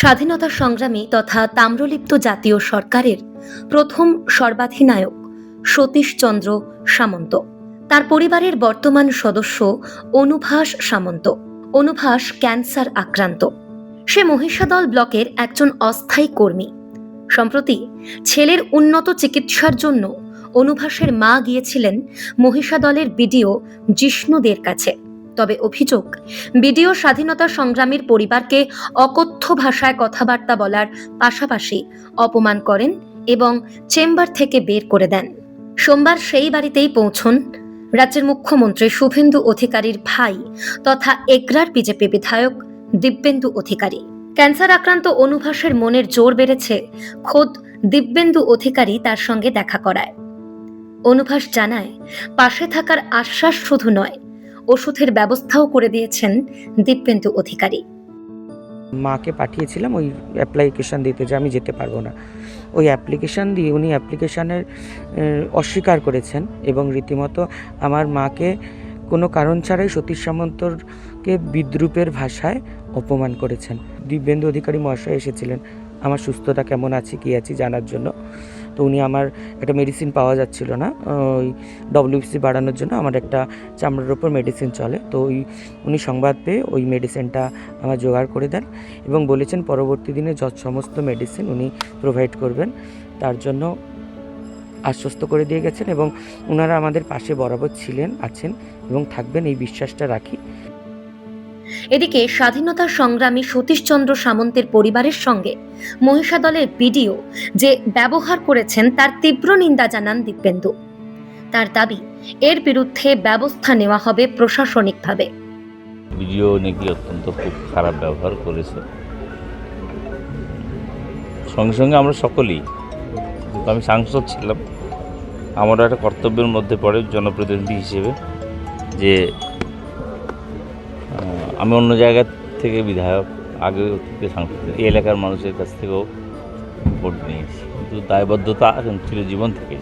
স্বাধীনতা সংগ্রামী তথা তাম্রলিপ্ত জাতীয় সরকারের প্রথম সর্বাধিনায়ক সতীশচন্দ্র সামন্ত। তার পরিবারের বর্তমান সদস্য অনুভাস সামন্ত। অনুভাস ক্যান্সার আক্রান্ত। সে মহিষাদল ব্লকের একজন অস্থায়ী কর্মী। সম্প্রতি ছেলের উন্নত চিকিৎসার জন্য অনুভাসের মা গিয়েছিলেন মহিষাদলের বিডিও জিষ্ণু দের কাছে। তবে অভিযোগ, বিডিও স্বাধীনতা সংগ্রামীর পরিবারকে অকথ্য ভাষায় কথাবার্তা বলার পাশাপাশি অপমান করেন এবং চেম্বার থেকে বের করে দেন। সোমবার সেই বাড়িতেই পৌঁছন রাজ্যের মুখ্যমন্ত্রী শুভেন্দু অধিকারীর ভাই তথা এগরার বিজেপি বিধায়ক দিব্যেন্দু অধিকারী। ক্যান্সার আক্রান্ত অনুভাসের মনের জোর বেড়েছে খোদ দিব্যেন্দু অধিকারী তার সঙ্গে দেখা করায়। অনুভাস জানায়, পাশে থাকার আশ্বাস শুধু নয়, ওষুধের ব্যবস্থাও করে দিয়েছেন দিব্যেন্দু অধিকারী। মাকে পাঠিয়েছিলাম ওই অ্যাপ্লিকেশন দিতে, যে আমি যেতে পারবো না। ওই অ্যাপ্লিকেশন দিয়ে উনি অ্যাপ্লিকেশনের অস্বীকার করেছেন এবং রীতিমতো আমার মাকে কোনো কারণ ছাড়াই সতীশ সামন্তকে বিদ্রূপের ভাষায় অপমান করেছেন। দিব্যেন্দু অধিকারী মহাশয় এসেছিলেন আমার সুস্থতা কেমন আছে কি আছি জানার জন্য। তো উনি আমার একটা মেডিসিন পাওয়া যাচ্ছিল না, ওই ডব্লিউবিসি বাড়ানোর জন্য আমার একটা চামড়ার ওপর মেডিসিন চলে, তো উনি সংবাদ পেয়ে ওই মেডিসিনটা আমার জোগাড় করে দেন এবং বলেছেন পরবর্তী দিনে যত সমস্ত মেডিসিন উনি প্রোভাইড করবেন তার জন্য আশ্বস্ত করে দিয়ে গেছেন এবং ওনারা আমাদের পাশে বরাবর ছিলেন, আছেন এবং থাকবেন, এই বিশ্বাসটা রাখি। এদিকে স্বাধীনতা সংগ্রামী সতীশচন্দ্র সামন্তের পরিবারের সঙ্গে মহিষাদলের বিডিও যে ব্যবহার করেছেন তার তীব্র নিন্দা জানান দিব্যেন্দু। তার দাবি, এর বিরুদ্ধে ব্যবস্থা নেওয়া হবে প্রশাসনিকভাবে। বিডিও নাকি অত্যন্ত খুব খারাপ ব্যবহার করেছে। সঙ্গে সঙ্গে আমরা সকলেই, আমি সাংসদ ছিলাম, আমারও একটা কর্তব্যের মধ্যে পড়ে জনপ্রতিনিধি হিসেবে যে আমি অন্য জায়গা থেকে বিধায়ক, আগে থেকে সাংসদ, এই এলাকার মানুষের কাছ থেকেও ভোট নিয়েছি, কিন্তু দায়বদ্ধতা ছিল জীবন থেকে।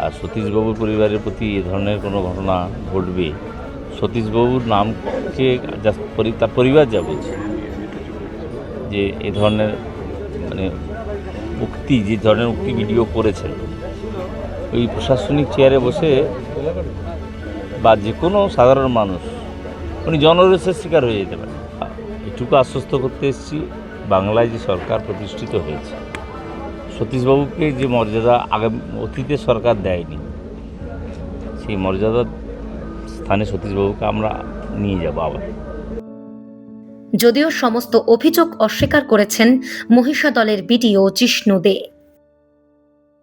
আর সতীশবাবুর পরিবারের প্রতি এ ধরনের কোনো ঘটনা ঘটবে, সতীশবাবুর নামকে তার পরিবার যা বলছে যে এ ধরনের যে ধরনের উক্তি ভিডিও করেছেন, ওই প্রশাসনিক চেয়ারে বসে বা যে কোনো সাধারণ মানুষ উনি জনরোষের শিকার হয়ে যেতে পারে। এটুকু আশ্বস্ত করতে এসেছি, বাংলায় যে সরকার প্রতিষ্ঠিত হয়েছে, সতীশবাবুকে যে মর্যাদা অতীতে সরকার দেয়নি, সেই মর্যাদার স্থানে সতীশবাবুকে আমরা নিয়ে যাব আবার। যদিও সমস্ত অভিযোগ অস্বীকার করেছেন মহিষাদলের বিডিও জিষ্ণু দে।